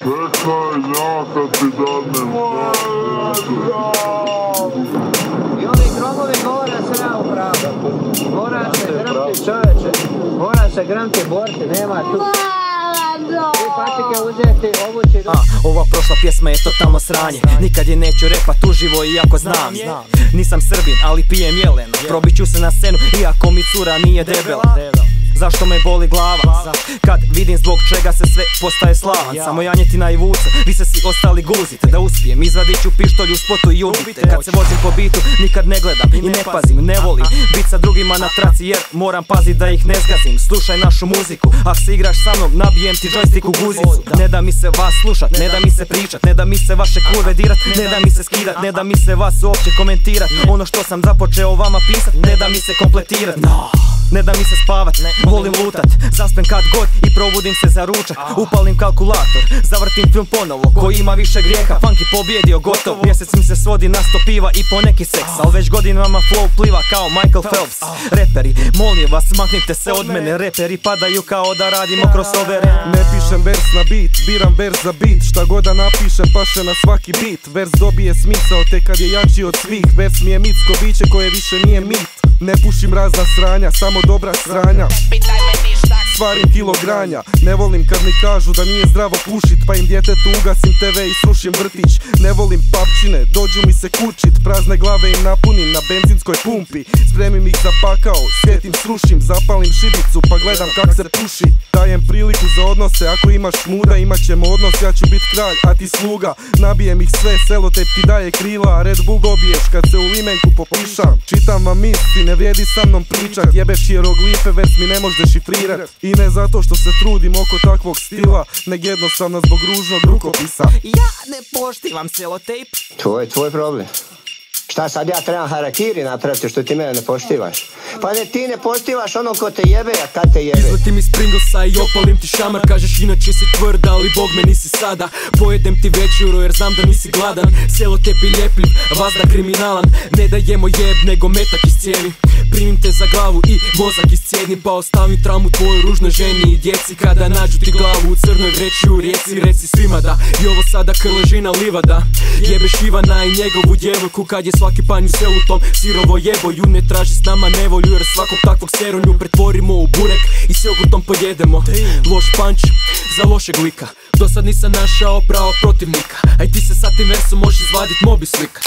Čekaj, ja kad ti dadnem I ovi gromovi govore se nema upravo. Mora se grmti čoveče, mora se grmti borti, nema tu. Ti patike uzeti, obući... Ova prošla pjesma je totalno sranje. Nikad je neću repat uživo iako znam. Nisam Srbin, ali pijem jeleno. Probit ću se na scenu iako mi cura nije debela. Zašto me boli glava? Kad vidim zbog čega se sve postaje slavan. Samo janjetina i vuca, vi se svi ostali guzite. Da uspijem, izvadit ću pištolj u spotu i ubite. Kad se vozim po bitu, nikad ne gledam i ne pazim. Ne volim bit sa drugima na traci jer moram pazit da ih ne zgazim. Slušaj našu muziku, ak se igraš sa mnom, nabijem ti džojstik u guzicu. Ne da mi se vas slušat, ne da mi se pričat, ne da mi se vaše kurve dirat, ne da mi se skidat, ne da mi se vas uopće komentirat. Ono što sam započeo vama pisat, ne da mi se kompletirat. Ne da mi se spavat, volim lutat, zaspem kad god i probudim se za ručak. Upalim kalkulator, zavrtim film ponovo, ko ima više grijeha, funky pobjedio gotovo. Mjesec mi se svodi na 100 piva i po neki seks, al već godinama flow pliva kao Michael Phelps. Reperi, molim vas, maknite se od mene, reperi padaju kao da radimo crossovere. Ne pišem vers na beat, biram vers za beat, šta god da napišem paše na svaki beat. Vers dobije smisao te kad je jači od svih, vers mi je mitsko biće koje više nije mit. Ne pušim razna sranja, samo dobra sranja. Stvarim kilogranja, ne volim kad mi kažu da nije zdravo pušit, pa im djetetu ugasim TV i srušim vrtić. Ne volim papčine, dođu mi se kučit, prazne glave im napunim na benzinskoj pumpi. Spremim ih za pakao, sjetim srušim, zapalim šibicu pa gledam kak se puši. Dajem priliku za odnose, ako imaš muda imat ćemo odnos, ja ću bit kralj, a ti sluga. Nabijem ih sve, selotep ti daje krila, a Red Bull dobiješ kad se u limenku popišam. Čitam vam misli, ne vrijedi sa mnom pričat, jebeš hieroglife, vers mi ne možeš šifrirat. I ne zato što se trudim oko takvog stila, nego jednostavno zbog ružnog rukopisa. Ja ne poštivam selotejp. To je tvoj problem. Šta sad ja trebam harakiri napraviti što ti mene ne poštivaš? Pa ne, ti ne poštivaš ono ko te jebe, a kad te jebe. Izletim iz Pringlesa i opalim ti šamar, kažeš inače si tvrda, ali bog me nisi sada. Pojedem ti večeru jer znam da nisi gladan, selotep i ljepljiv, vazda kriminalan. Ne dajemo jeb nego metak iz cijevi, primim te za glavu i mozak iscijednim, pa ostavim traumu tvojoj ružnoj ženi i djeci. Kada nađu ti glavu u crnoj vreći u rijeci, reci svima da i ovo sada krležina livada. Jebeš Ivana i njegovu djevojku kad je svaki panj u selu tom sirovo jeboju. Ne traži s nama nevolju jer svakog takvog seronju pretvorimo u burek i s jogurtom pojedemo. Loš panč za lošeg lika, do sad nisam našao pravog protivnika, a i ti se sa tim versom možeš izvadit mobi slika.